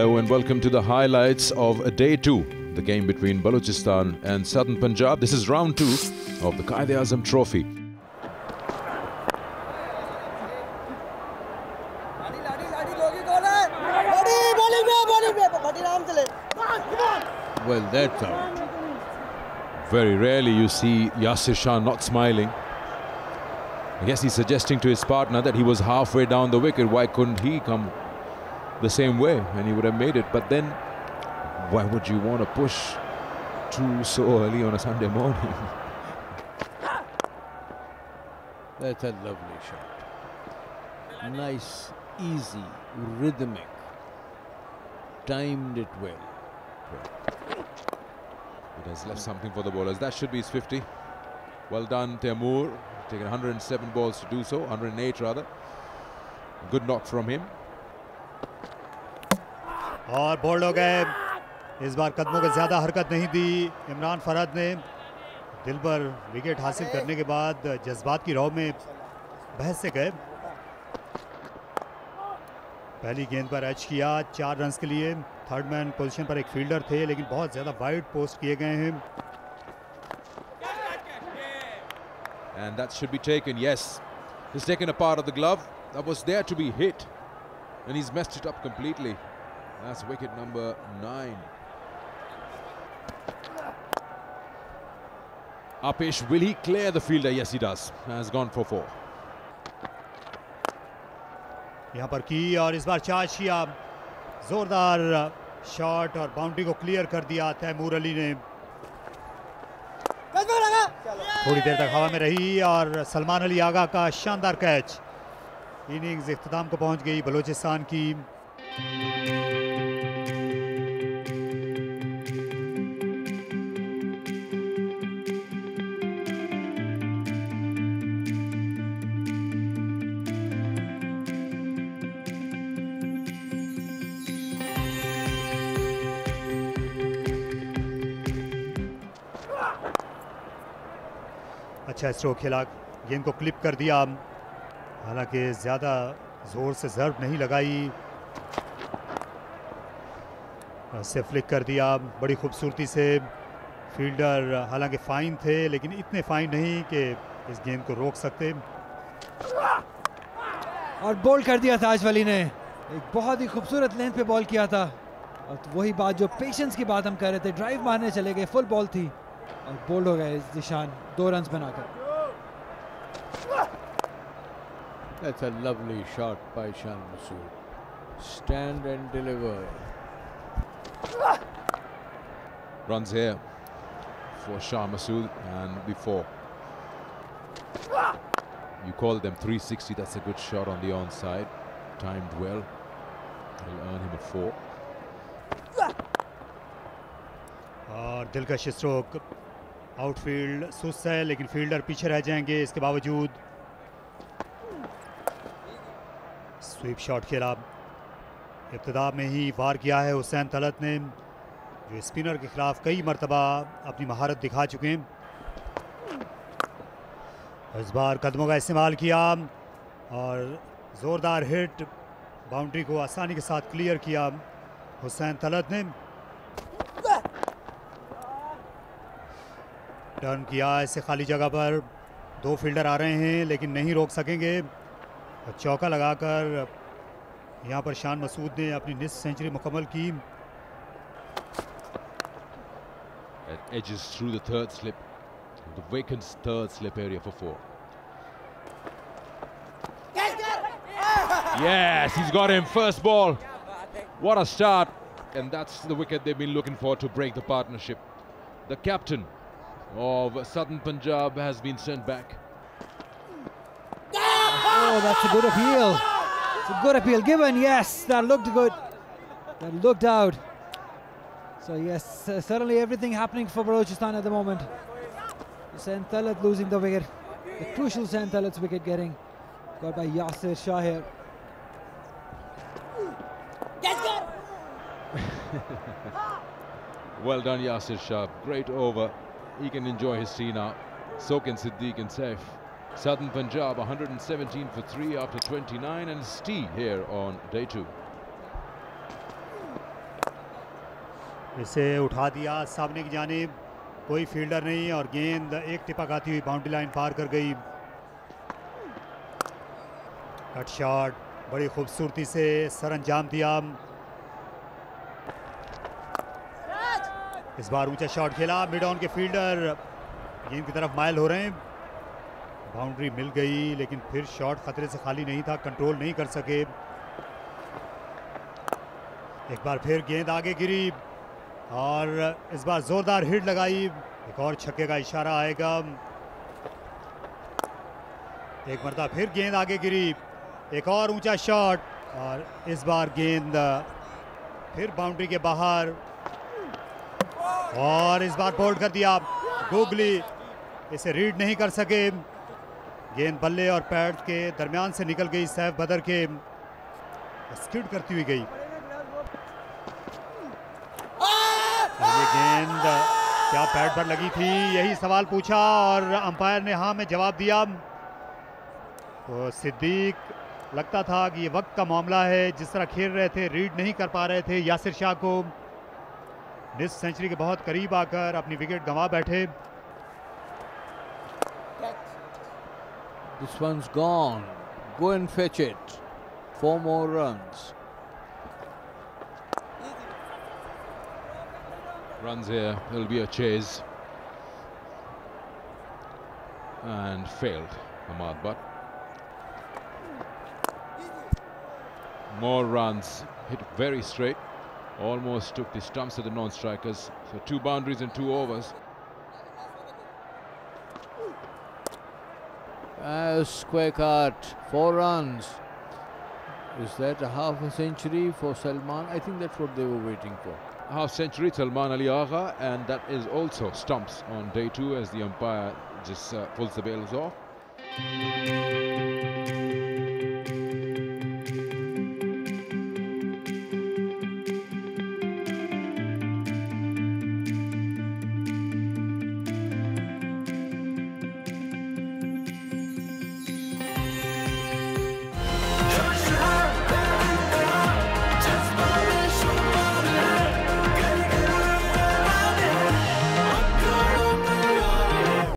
Hello and welcome to the highlights of day 2, the game between Balochistan and Southern Punjab. This is round 2 of the Quaid-e-Azam Trophy. Well, that's out. Very rarely you see Yasir Shah not smiling. I guess he's suggesting to his partner that he was halfway down the wicket. Why couldn't he come the same way? And he would have made it. But then, why would you want to push so early on a Sunday morning? That's a lovely shot. Nice, easy, rhythmic. Timed it well. It has left something for the bowlers. That should be his 50. Well done, Taimur. Taken 107 balls to do so, 108 rather. Good knock from him. और bold हो गए. इस बार कदमों को ज्यादा हरकत नहीं दी इमरान फरहद ने. दिल पर विकेट हासिल करने के बाद जज्बात की राह में बहस से गए. पहली गेंद पर एच किया 4 रन्स के लिए. थर्ड मैन पोजीशन पर एक फील्डर थे, लेकिन बहुत ज्यादा वाइड पोस्ट किए गए हैं. And that should be taken, yes. He's taken a part of the glove that was there to be hit, and he's messed it up completely. That's wicket number 9. Apesh, will he clear the fielder? Yes, he does. Has gone for 4. यहाँ पर की और इस बार charge किया. जोरदार shot और boundary को clear कर दिया तैमूर अली ने. थोड़ी देर तक हवा में रही और सलमान अली आगा का शानदार कैच. इनिंग्स इख्तिताम को पहुंच गई बलूचिस्तान की. अच्छा स्ट्रोक खेला. गेंद को क्लिप कर दिया. हालांकि ज़्यादा ज़ोर से ज़र्ब नहीं लगाई. से फ्लिक कर दिया बड़ी खूबसूरती से. फील्डर हालांकि फ़ाइन थे, लेकिन इतने फ़ाइन नहीं कि इस गेंद को रोक सकते. और बॉल कर दिया ताज वली ने. एक बहुत ही खूबसूरत लेंथ पे बॉल किया था. और वही बात जो पेशेंस की बात हम कर रहे थे. ड्राइव मारने चले गए, फुल बॉल थी और बोल्ड हो गए निशान 2 रन्स बनाकर. That's a lovely shot by Shan Masood. Stand and deliver. Runs here for Shah Masood and before. You call them 360. That's a good shot on the onside. Timed well. Will earn him a 4. और दिलकश stroke. Outfield सुस्त है, लेकिन fielder पीछे रह जाएंगे. इसके बावजूद स्वीप शॉट खेला. इब्तिदा में ही वार किया है हुसैन तलत ने, जो स्पिनर के खिलाफ कई मरतबा अपनी महारत दिखा चुके हैं. इस बार कदमों का इस्तेमाल किया और ज़ोरदार हिट. बाउंड्री को आसानी के साथ क्लियर किया हुसैन तलत ने. टर्न किया ऐसे खाली जगह पर. 2 फील्डर आ रहे हैं, लेकिन नहीं रोक सकेंगे. और चौका लगाकर यहाँ पर शान मसूद ने अपनी निस्फ सेंचुरी मुकम्मल की. It edges through the third slip, the vacant third slip area for 4. Yes, he's got him. First ball. What a start. And that's the wicket they've been looking for to break the partnership. The captain of Southern Punjab has been sent back. Oh, that's a good appeal. It's a good appeal given. Yes, that looked good. That looked out. So yes, certainly everything happening for Balochistan at the moment. Hussain Talat losing the wicket. The crucial Hussain Talat's wicket getting got by Yasir Shah here. Well done, Yasir Shah. Great over. He can enjoy his tea now. So can Siddique and Saif. Southern Punjab 117 for 3 after 29, and it's tea here on day 2. इसे उठा दिया सामने की जानिब, कोई fielder नहीं और गेंद एक टिपक आती हुई बाउंड्री लाइन पार कर गई। कट शॉट बड़ी खूबसूरती से सरअंजाम दिया। इस बार ऊंचा शॉट खेला, मिड ऑन के फील्डर गेंद की तरफ माइल हो रहे हैं। बाउंड्री मिल गई लेकिन फिर शॉट खतरे से खाली नहीं था, कंट्रोल नहीं कर सके। एक बार फिर गेंद आगे गिरी और इस बार जोरदार हिट लगाई। एक और छक्के का इशारा आएगा। एक मरतबा फिर गेंद आगे गिरी, एक और ऊंचा शॉट और इस बार गेंद फिर बाउंड्री के बाहर और इस बार बोल्ड कर दिया। गुगली इसे रीड नहीं कर सके, गेंद बल्ले और पैड के दरमियान से निकल गई, सैफ बदर के स्किड करती हुई गई। ये गेंद क्या पैड पर लगी थी, यही सवाल पूछा और अंपायर ने हाँ में जवाब दिया। तो सिद्दीक लगता था कि ये वक्त का मामला है, जिस तरह खेल रहे थे रीड नहीं कर पा रहे थे यासिर शाह को, निस्फ सेंचुरी के बहुत करीब आकर अपनी विकेट गंवा बैठे। This one's gone. Go and fetch it. 4 more runs. Runs here, there'll be a chase. And failed, Ahmad Butt. More runs, hit very straight. Almost took the stumps of the non-strikers. So 2 boundaries in 2 overs. Square cut, 4 runs. Is that a half a century for Salman? I think that's what they were waiting for. Half century, Salman Ali Agha, and that is also stumps on day 2 as the umpire just pulls the bails off.